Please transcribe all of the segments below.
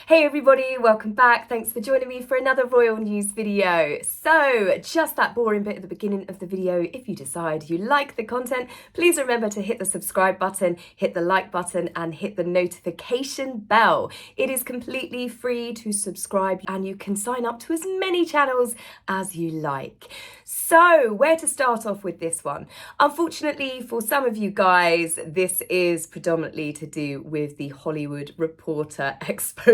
Hey everybody, welcome back. Thanks for joining me for another royal news video. So, just that boring bit at the beginning of the video. If you decide you like the content, please remember to hit the subscribe button, hit the like button, and hit the notification bell. It is completely free to subscribe and you can sign up to as many channels as you like. So, where to start off with this one? Unfortunately, for some of you guys, this is predominantly to do with the Hollywood Reporter expose.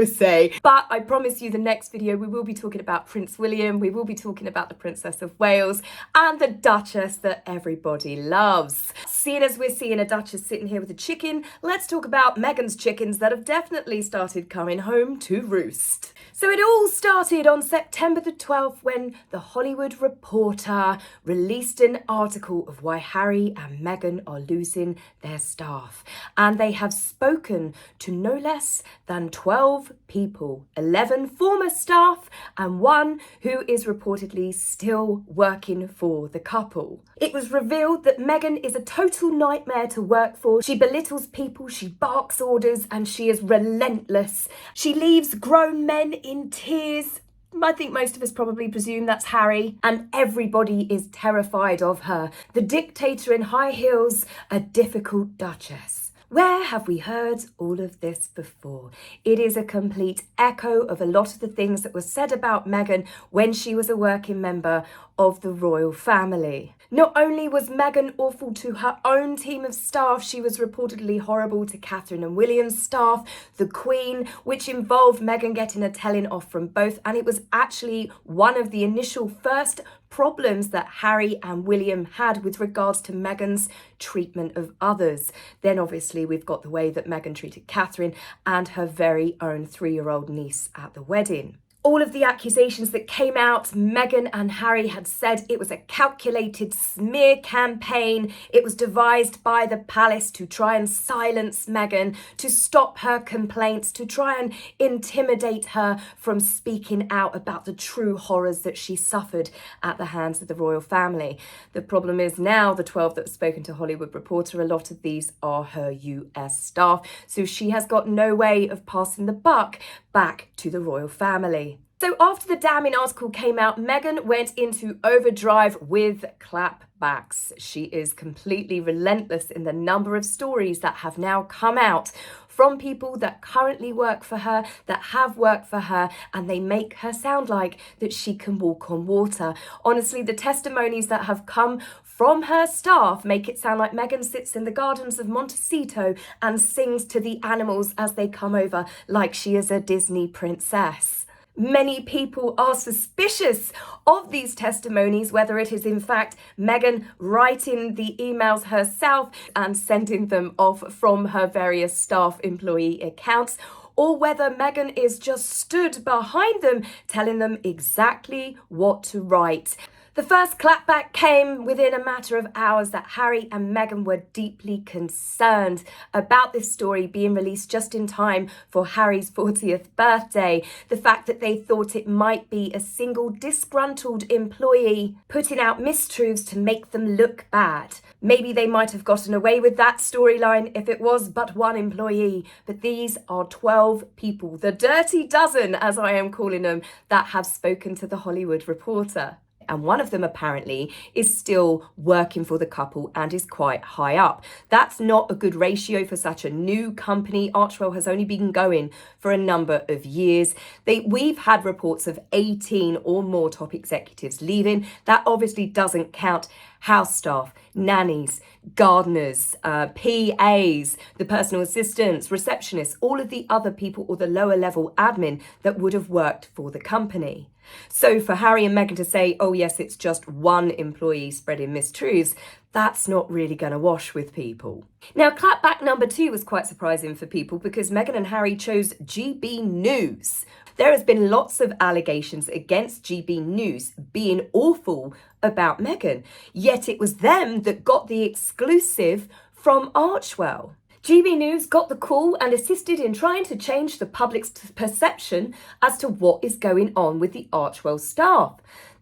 But I promise you the next video we will be talking about Prince William, we will be talking about the Princess of Wales and the Duchess that everybody loves. Seeing as we're seeing a Duchess sitting here with a chicken, let's talk about Meghan's chickens that have definitely started coming home to roost. So it all started on September the 12th when the Hollywood Reporter released an article of why Harry and Meghan are losing their staff. And they have spoken to no less than 12 people, 11 former staff and one who is reportedly still working for the couple. It was revealed that Meghan is a total nightmare to work for. She belittles people, she barks orders, and she is relentless. She leaves grown men in tears. I think most of us probably presume that's Harry, and everybody is terrified of her. The dictator in high heels, a difficult Duchess. Where have we heard all of this before? It is a complete echo of a lot of the things that were said about Meghan when she was a working member of the royal family. Not only was Meghan awful to her own team of staff, she was reportedly horrible to Catherine and William's staff, the Queen, which involved Meghan getting a telling off from both, and it was actually one of the initial first problems that Harry and William had with regards to Meghan's treatment of others. Then obviously we've got the way that Meghan treated Catherine and her very own 3-year-old niece at the wedding. All of the accusations that came out, Meghan and Harry had said it was a calculated smear campaign. It was devised by the palace to try and silence Meghan, to stop her complaints, to try and intimidate her from speaking out about the true horrors that she suffered at the hands of the royal family. The problem is now the 12 that have spoken to Hollywood Reporter, a lot of these are her US staff. So she has got no way of passing the buck back to the royal family. So after the damning article came out, Meghan went into overdrive with clapbacks. She is completely relentless in the number of stories that have now come out from people that currently work for her, that have worked for her, and they make her sound like that she can walk on water. Honestly, the testimonies that have come from her staff make it sound like Meghan sits in the gardens of Montecito and sings to the animals as they come over like she is a Disney princess. Many people are suspicious of these testimonies, whether it is in fact Meghan writing the emails herself and sending them off from her various staff employee accounts, or whether Meghan is just stood behind them telling them exactly what to write. The first clapback came within a matter of hours that Harry and Meghan were deeply concerned about this story being released just in time for Harry's 40th birthday. The fact that they thought it might be a single disgruntled employee putting out mistruths to make them look bad. Maybe they might have gotten away with that storyline if it was but one employee, but these are 12 people, the dirty dozen, as I am calling them, that have spoken to the Hollywood Reporter. And one of them apparently is still working for the couple and is quite high up. That's not a good ratio for such a new company. Archewell has only been going for a number of years. We've had reports of 18 or more top executives leaving. That obviously doesn't count house staff, nannies, gardeners, PAs, the personal assistants, receptionists, all of the other people or the lower level admin that would have worked for the company. So for Harry and Meghan to say, oh yes, it's just one employee spreading mistruths, that's not really going to wash with people. Now, clapback number 2 was quite surprising for people because Meghan and Harry chose GB News. There has been lots of allegations against GB News being awful about Meghan, yet it was them that got the exclusive from Archewell. GB News got the call and assisted in trying to change the public's perception as to what is going on with the Archewell staff.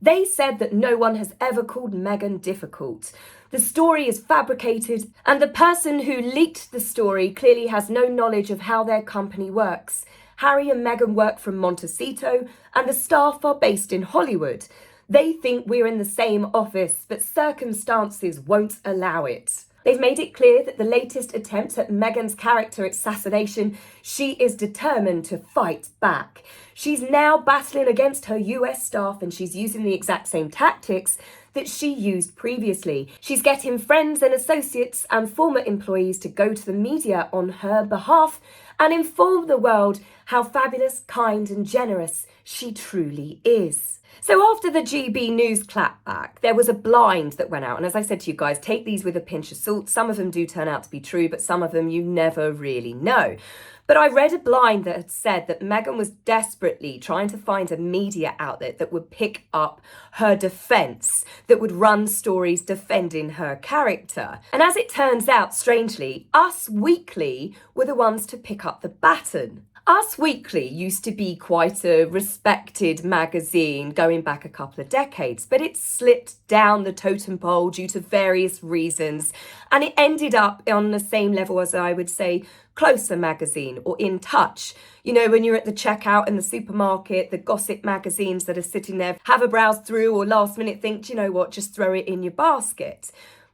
They said that no one has ever called Meghan difficult. The story is fabricated, and the person who leaked the story clearly has no knowledge of how their company works. Harry and Meghan work from Montecito and the staff are based in Hollywood. They think we're in the same office, but circumstances won't allow it. They've made it clear that the latest attempt at Meghan's character assassination, she is determined to fight back. She's now battling against her US staff and she's using the exact same tactics that she used previously. She's getting friends and associates and former employees to go to the media on her behalf and inform the world how fabulous, kind and generous she truly is. So after the GB News clapback, there was a blind that went out. And as I said to you guys, take these with a pinch of salt. Some of them do turn out to be true, but some of them you never really know. But I read a blind that had said that Meghan was desperately trying to find a media outlet that would pick up her defence, that would run stories defending her character. And as it turns out, strangely, Us Weekly were the ones to pick up the baton. Us Weekly used to be quite a respected magazine going back a couple of decades, but it slipped down the totem pole due to various reasons, and it ended up on the same level as, I would say, Closer magazine or In Touch. You know, when you're at the checkout in the supermarket, the gossip magazines that are sitting there, have a browse through or last minute think, do you know what, just throw it in your basket.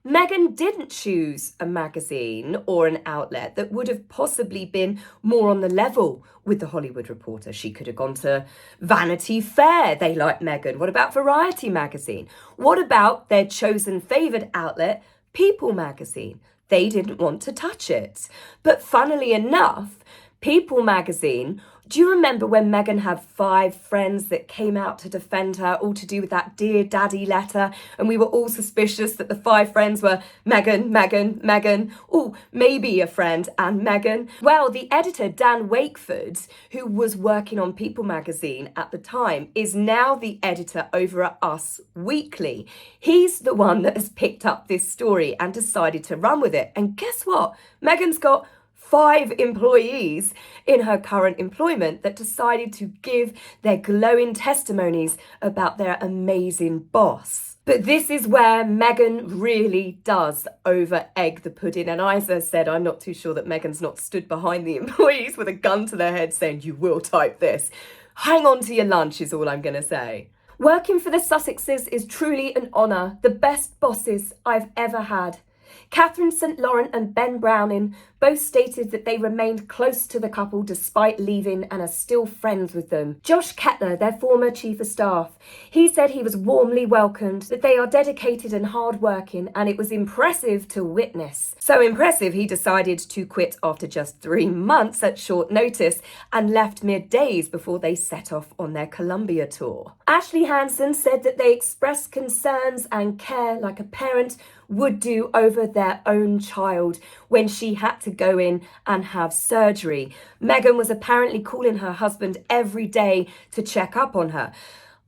Meghan didn't choose a magazine or an outlet that would have possibly been more on the level with the Hollywood Reporter. She could have gone to Vanity Fair. They like Meghan. What about Variety magazine? What about their chosen favoured outlet, People magazine? They didn't want to touch it. But funnily enough, People magazine, do you remember when Meghan had 5 friends that came out to defend her, all to do with that Dear Daddy letter? And we were all suspicious that the 5 friends were Meghan, oh, maybe a friend and Meghan. Well, the editor, Dan Wakeford, who was working on People magazine at the time, is now the editor over at Us Weekly. He's the one that has picked up this story and decided to run with it. And guess what? Meghan's got 5 employees in her current employment that decided to give their glowing testimonies about their amazing boss. But this is where Meghan really does over-egg the pudding. And as I said, I'm not too sure that Meghan's not stood behind the employees with a gun to their head saying, you will type this. Hang on to your lunch is all I'm going to say. Working for the Sussexes is truly an honour. The best bosses I've ever had. Catherine St. Laurent and Ben Browning both stated that they remained close to the couple despite leaving and are still friends with them. Josh Kettler, their former chief of staff, he said he was warmly welcomed, that they are dedicated and hardworking, and it was impressive to witness. So impressive, he decided to quit after just 3 months at short notice and left mere days before they set off on their Colombia tour. Ashley Hansen said that they expressed concerns and care like a parent would do over their own child when she had to go in and have surgery. Meghan was apparently calling her husband every day to check up on her.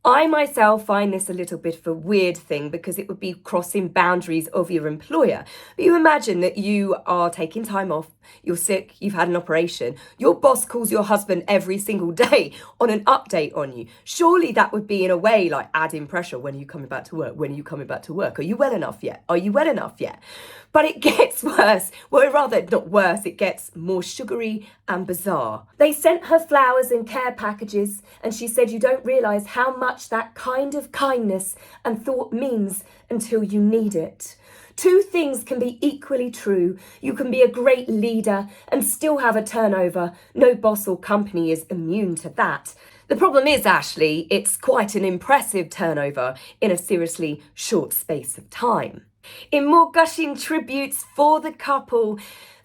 I myself find this a little bit of a weird thing because it would be crossing boundaries of your employer. But you imagine that you are taking time off, you're sick, you've had an operation, your boss calls your husband every single day on an update on you. Surely that would be in a way like adding pressure. When are you coming back to work? When are you coming back to work? Are you well enough yet? Are you well enough yet? But it gets worse. Well, rather not worse, it gets more sugary and bizarre. They sent her flowers and care packages, and she said you don't realise how much that kind of kindness and thought means until you need it. 2 things can be equally true. You can be a great leader and still have a turnover. No boss or company is immune to that. The problem is, Ashley, it's quite an impressive turnover in a seriously short space of time. In more gushing tributes for the couple,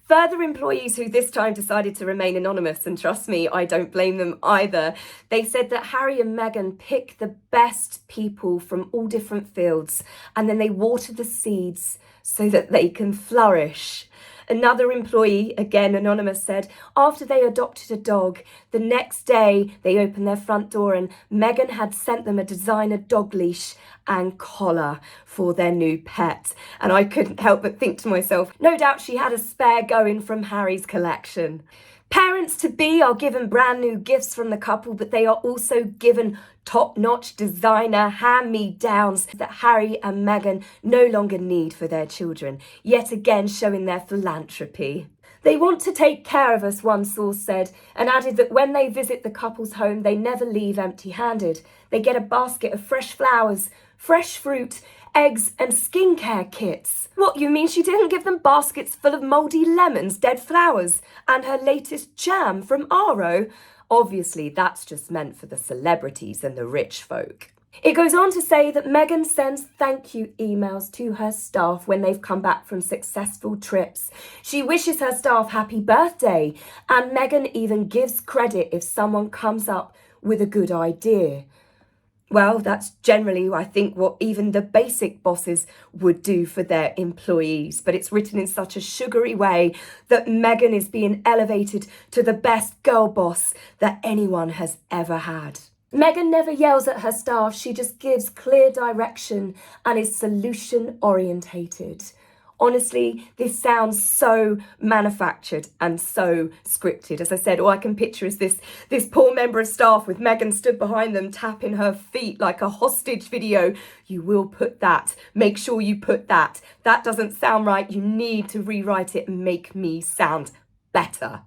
further employees who this time decided to remain anonymous, and trust me, I don't blame them either, they said that Harry and Meghan pick the best people from all different fields and then they water the seeds so that they can flourish. Another employee, again anonymous, said after they adopted a dog, the next day they opened their front door and Meghan had sent them a designer dog leash and collar for their new pet. And I couldn't help but think to myself, no doubt she had a spare going from Harry's collection. Parents-to-be are given brand new gifts from the couple, but they are also given top-notch designer hand-me-downs that Harry and Meghan no longer need for their children, yet again showing their philanthropy. They want to take care of us, one source said, and added that when they visit the couple's home, they never leave empty-handed. They get a basket of fresh flowers, fresh fruit, eggs and skincare kits. What, you mean she didn't give them baskets full of mouldy lemons, dead flowers, and her latest jam from Aro? Obviously, that's just meant for the celebrities and the rich folk. It goes on to say that Meghan sends thank you emails to her staff when they've come back from successful trips. She wishes her staff happy birthday, and Meghan even gives credit if someone comes up with a good idea. Well, that's generally, I think, what even the basic bosses would do for their employees. But it's written in such a sugary way that Meghan is being elevated to the best girl boss that anyone has ever had. Meghan never yells at her staff, she just gives clear direction and is solution orientated. Honestly, this sounds so manufactured and so scripted. As I said, all I can picture is this poor member of staff with Meghan stood behind them tapping her feet like a hostage video. You will put that. Make sure you put that. That doesn't sound right. You need to rewrite it and make me sound better.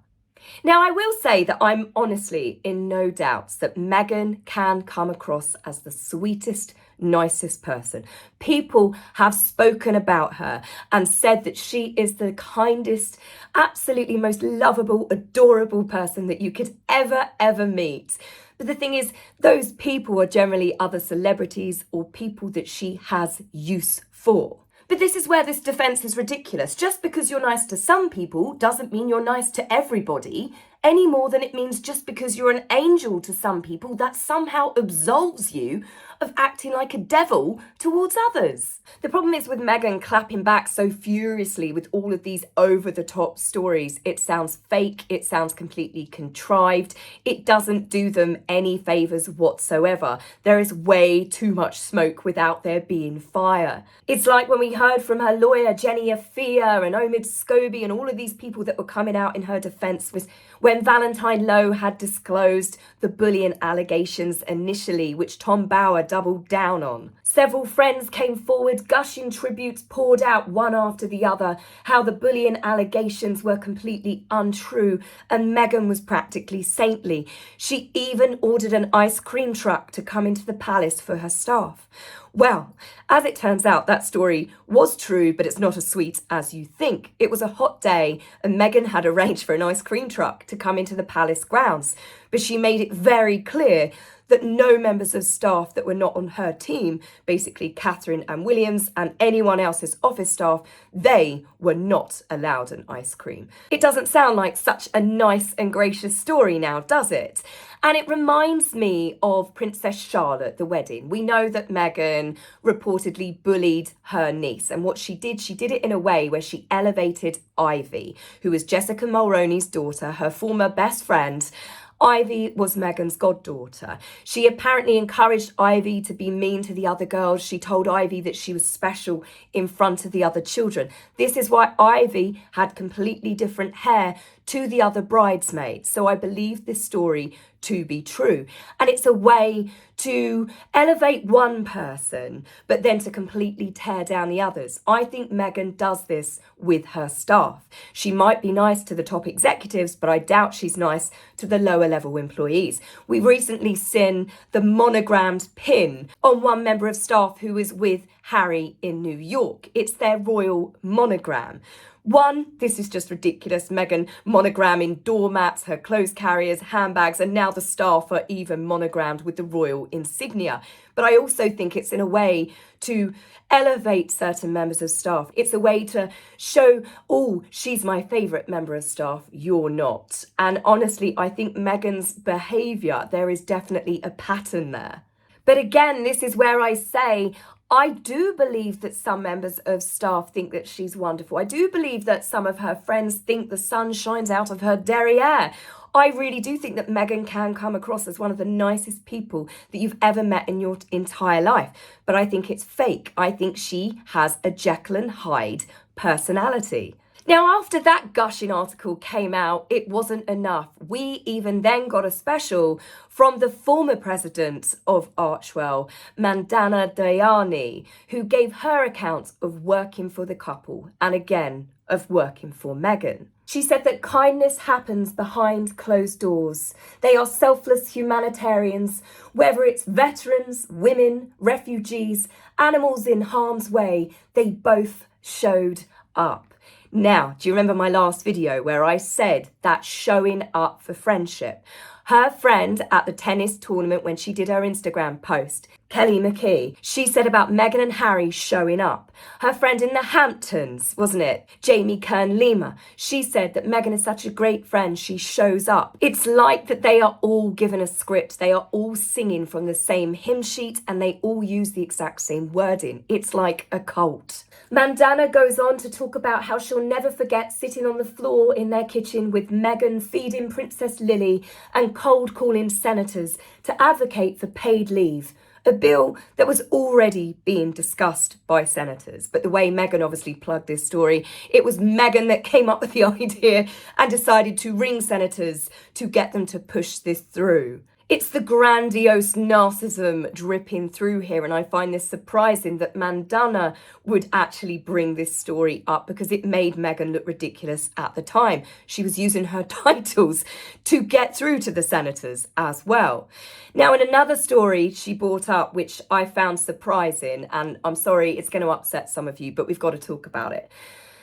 Now, I will say that I'm honestly in no doubts that Meghan can come across as the sweetest, nicest person. People have spoken about her and said that she is the kindest, absolutely most lovable, adorable person that you could ever meet. But the thing is, those people are generally other celebrities or people that she has use for. But this is where this defence is ridiculous. Just because you're nice to some people doesn't mean you're nice to everybody, any more than it means just because you're an angel to some people, that somehow absolves you of acting like a devil towards others. The problem is with Meghan clapping back so furiously with all of these over-the-top stories. It sounds fake, it sounds completely contrived, it doesn't do them any favours whatsoever. There is way too much smoke without there being fire. It's like when we heard from her lawyer, Jenny Afia and Omid Scobie and all of these people that were coming out in her defence was when Valentine Lowe had disclosed the bullying allegations initially, which Tom Bower doubled down on. Several friends came forward, gushing tributes poured out one after the other, how the bullying allegations were completely untrue and Meghan was practically saintly. She even ordered an ice cream truck to come into the palace for her staff. Well, as it turns out, that story was true, but it's not as sweet as you think. It was a hot day and Meghan had arranged for an ice cream truck to come into the palace grounds, but she made it very clear that no members of staff that were not on her team, basically Catherine and Williams and anyone else's office staff, they were not allowed an ice cream. It doesn't sound like such a nice and gracious story now, does it? And it reminds me of Princess Charlotte, the wedding. We know that Meghan reportedly bullied her niece, and what she did it in a way where she elevated Ivy, who was Jessica Mulroney's daughter, her former best friend. Ivy was Meghan's goddaughter. She apparently encouraged Ivy to be mean to the other girls. She told Ivy that she was special in front of the other children. This is why Ivy had completely different hair to the other bridesmaids. So I believe this story to be true. And it's a way to elevate one person, but then to completely tear down the others. I think Meghan does this with her staff. She might be nice to the top executives, but I doubt she's nice to the lower level employees. We've recently seen the monogrammed pin on one member of staff who was with Harry in New York. It's their royal monogram. One, this is just ridiculous. Meghan monogramming doormats, her clothes carriers, handbags, and now the staff are even monogrammed with the royal insignia. But I also think it's in a way to elevate certain members of staff. It's a way to show, oh, she's my favourite member of staff, you're not. And honestly, I think Meghan's behaviour, there is definitely a pattern there. But again, this is where I say, I do believe that some members of staff think that she's wonderful. I do believe that some of her friends think the sun shines out of her derriere. I really do think that Meghan can come across as one of the nicest people that you've ever met in your entire life. But I think it's fake. I think she has a Jekyll and Hyde personality. Now, after that gushing article came out, it wasn't enough. We even then got a special from the former president of Archewell, Mandana Dayani, who gave her account of working for the couple and again of working for Meghan. She said that kindness happens behind closed doors. They are selfless humanitarians, whether it's veterans, women, refugees, animals in harm's way, they both showed up. Now, do you remember my last video where I said that showing up for friendship? Her friend at the tennis tournament when she did her Instagram post, Kelly McKee, she said about Meghan and Harry showing up. Her friend in the Hamptons, wasn't it? Jamie Kern-Lima, she said that Meghan is such a great friend, she shows up. It's like that they are all given a script. They are all singing from the same hymn sheet and they all use the exact same wording. It's like a cult. Mandana goes on to talk about how she'll never forget sitting on the floor in their kitchen with Meghan feeding Princess Lily and cold calling senators to advocate for paid leave. A bill that was already being discussed by senators. But the way Meghan obviously plugged this story, it was Meghan that came up with the idea and decided to ring senators to get them to push this through. It's the grandiose narcissism dripping through here, and I find this surprising that Mandana would actually bring this story up because it made Meghan look ridiculous at the time. She was using her titles to get through to the senators as well. Now, in another story she brought up, which I found surprising, and I'm sorry, it's going to upset some of you, but we've got to talk about it.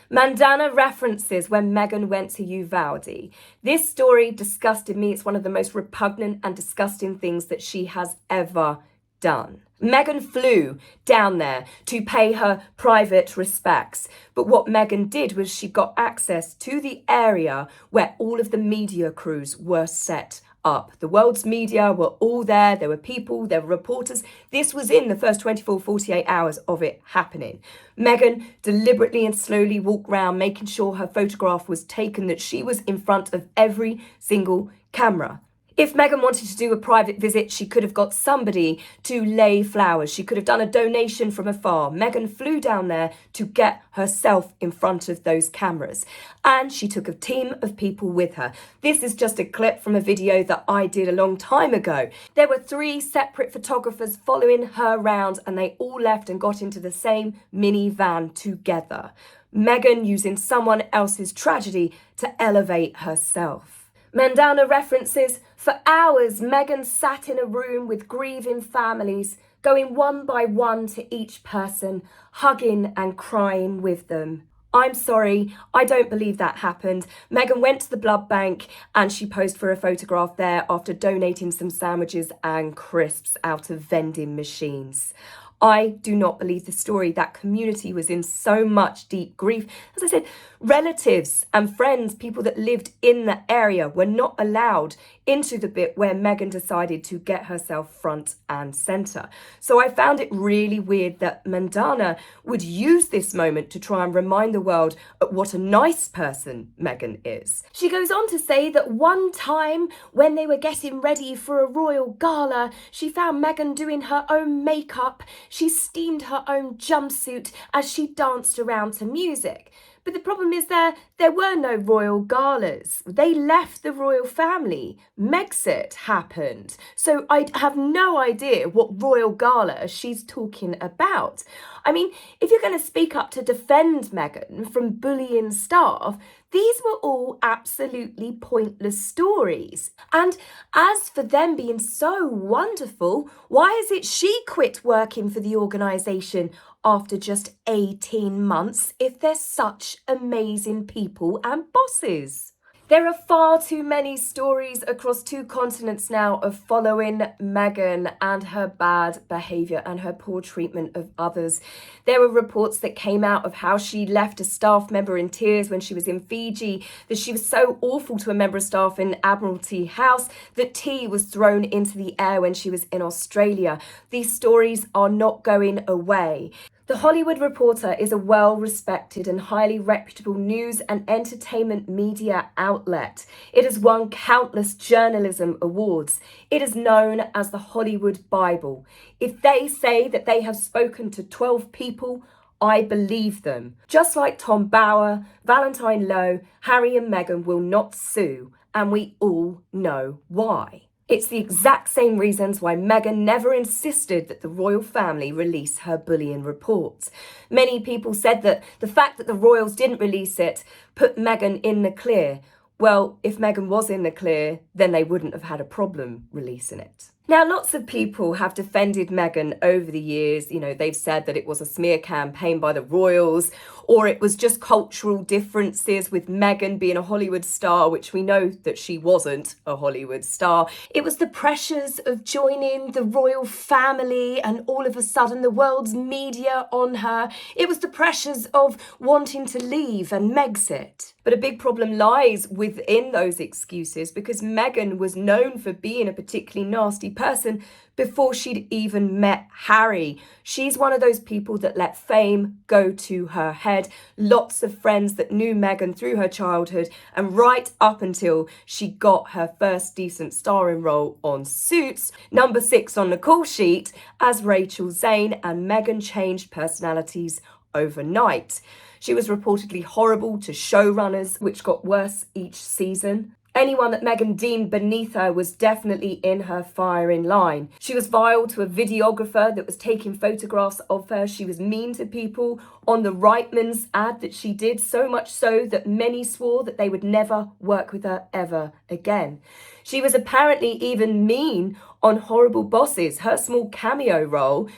Mandana references when Meghan went to Uvalde. This story disgusted me. It's one of the most repugnant and disgusting things that she has ever done. Meghan flew down there to pay her private respects. But what Meghan did was she got access to the area where all of the media crews were set up. The world's media were all there. There were people, there were reporters. This was in the first 24, 48 hours of it happening. Meghan deliberately and slowly walked around, making sure her photograph was taken, that she was in front of every single camera. If Meghan wanted to do a private visit, she could have got somebody to lay flowers. She could have done a donation from afar. Meghan flew down there to get herself in front of those cameras. And she took a team of people with her. This is just a clip from a video that I did a long time ago. There were 3 separate photographers following her around and they all left and got into the same minivan together. Meghan using someone else's tragedy to elevate herself. Mandana references, for hours, Meghan sat in a room with grieving families, going one by one to each person, hugging and crying with them. I'm sorry, I don't believe that happened. Meghan went to the blood bank and she posed for a photograph there after donating some sandwiches and crisps out of vending machines. I do not believe the story. That community was in so much deep grief. As I said, relatives and friends, people that lived in the area, were not allowed into the bit where Meghan decided to get herself front and centre. So I found it really weird that Mandana would use this moment to try and remind the world what a nice person Meghan is. She goes on to say that one time when they were getting ready for a royal gala, she found Meghan doing her own makeup. She steamed her own jumpsuit as she danced around to music. But the problem is there were no royal galas. They left the royal family. Megxit happened. So I have no idea what royal gala she's talking about. I mean, if you're going to speak up to defend Meghan from bullying staff, these were all absolutely pointless stories. And as for them being so wonderful, why is it she quit working for the organisation after just 18 months if they're such amazing people and bosses? There are far too many stories across 2 continents now of following Meghan and her bad behaviour and her poor treatment of others. There were reports that came out of how she left a staff member in tears when she was in Fiji, that she was so awful to a member of staff in Admiralty House that tea was thrown into the air when she was in Australia. These stories are not going away. The Hollywood Reporter is a well-respected and highly reputable news and entertainment media outlet. It has won countless journalism awards. It is known as the Hollywood Bible. If they say that they have spoken to 12 people, I believe them. Just like Tom Bower, Valentine Lowe, Harry and Meghan will not sue, and we all know why. It's the exact same reasons why Meghan never insisted that the royal family release her bullion reports. Many people said that the fact that the royals didn't release it put Meghan in the clear. Well, if Meghan was in the clear, then they wouldn't have had a problem releasing it. Now, lots of people have defended Meghan over the years. You know, they've said that it was a smear campaign by the royals, or it was just cultural differences with Meghan being a Hollywood star, which we know that she wasn't a Hollywood star. It was the pressures of joining the royal family and all of a sudden the world's media on her. It was the pressures of wanting to leave and Megxit. But a big problem lies within those excuses, because Meghan was known for being a particularly nasty person before she'd even met Harry. She's one of those people that let fame go to her head. Lots of friends that knew Meghan through her childhood, and right up until she got her first decent starring role on Suits, number 6 on the call sheet as Rachel Zane, and Meghan changed personalities overnight. She was reportedly horrible to showrunners, which got worse each season. Anyone that Meghan deemed beneath her was definitely in her firing line. She was vile to a videographer that was taking photographs of her. She was mean to people on the Reitman's ad that she did, so much so that many swore that they would never work with her ever again. She was apparently even mean on Horrible Bosses, her small cameo role.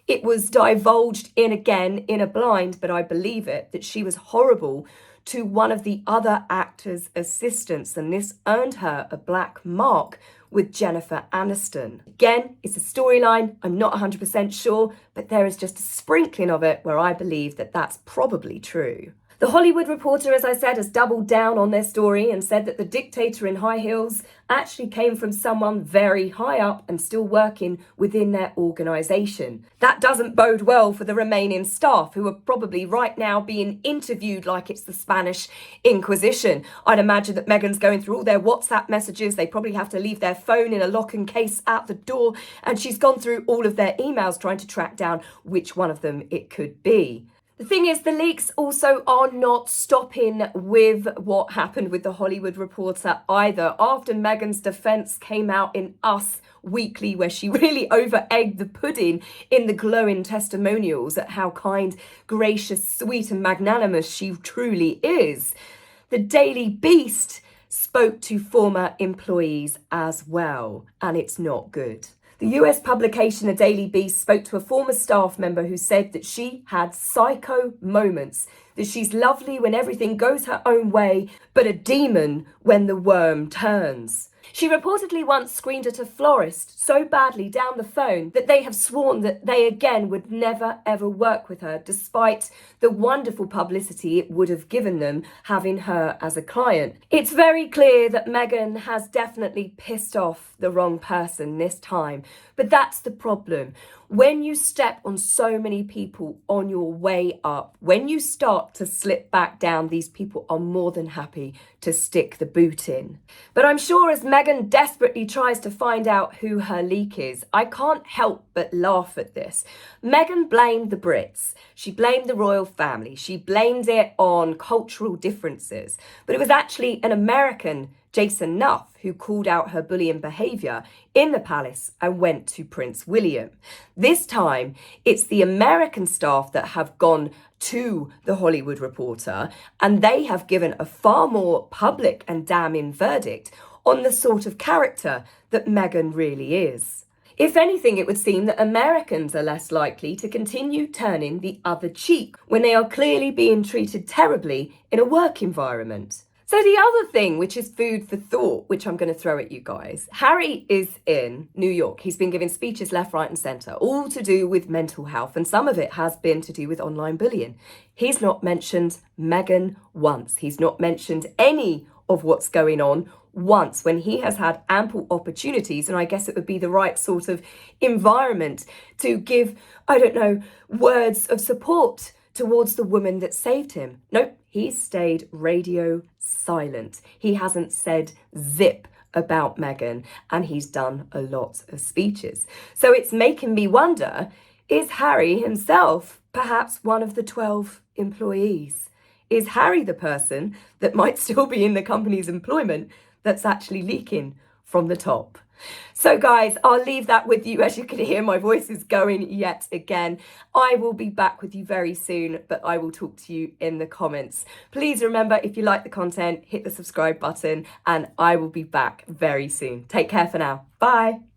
It was divulged in a blind, but I believe it, that she was horrible to one of the other actors' assistants, and this earned her a black mark with Jennifer Aniston. Again, it's a storyline, I'm not 100% sure, but there is just a sprinkling of it where I believe that that's probably true. The Hollywood Reporter, as I said, has doubled down on their story and said that the dictator in high heels actually came from someone very high up and still working within their organisation. That doesn't bode well for the remaining staff, who are probably right now being interviewed like it's the Spanish Inquisition. I'd imagine that Meghan's going through all their WhatsApp messages. They probably have to leave their phone in a lock and case at the door, and she's gone through all of their emails trying to track down which one of them it could be. The thing is, the leaks also are not stopping with what happened with the Hollywood Reporter either. After Meghan's defence came out in Us Weekly, where she really over-egged the pudding in the glowing testimonials at how kind, gracious, sweet and magnanimous she truly is, the Daily Beast spoke to former employees as well, and it's not good. The US publication, The Daily Beast, spoke to a former staff member who said that she had psycho moments, that she's lovely when everything goes her own way, but a demon when the worm turns. She reportedly once screamed at a florist so badly down the phone that they have sworn that they again would never ever work with her, despite the wonderful publicity it would have given them having her as a client. It's very clear that Meghan has definitely pissed off the wrong person this time, but that's the problem. When you step on so many people on your way up, when you start to slip back down, these people are more than happy to stick the boot in. But I'm sure as Meghan desperately tries to find out who her leak is, I can't help but laugh at this. Meghan blamed the Brits. She blamed the royal family. She blamed it on cultural differences. But it was actually an American, Jason Nuff, who called out her bullying behaviour in the palace and went to Prince William. This time, it's the American staff that have gone to the Hollywood Reporter, and they have given a far more public and damning verdict on the sort of character that Meghan really is. If anything, it would seem that Americans are less likely to continue turning the other cheek when they are clearly being treated terribly in a work environment. So the other thing, which is food for thought, which I'm going to throw at you guys, Harry is in New York. He's been giving speeches left, right and centre, all to do with mental health, and some of it has been to do with online bullying. He's not mentioned Meghan once. He's not mentioned any of what's going on once, when he has had ample opportunities, and I guess it would be the right sort of environment to give, I don't know, words of support towards the woman that saved him. Nope, he's stayed radio silent. He hasn't said zip about Meghan, and he's done a lot of speeches. So it's making me wonder, Is Harry himself perhaps one of the 12 employees? Is Harry the person that might still be in the company's employment that's actually leaking from the top? So guys, I'll leave that with you. As you can hear, my voice is going yet again. I will be back with you very soon, but I will talk to you in the comments. Please remember, if you like the content, hit the subscribe button, and I will be back very soon. Take care for now. Bye.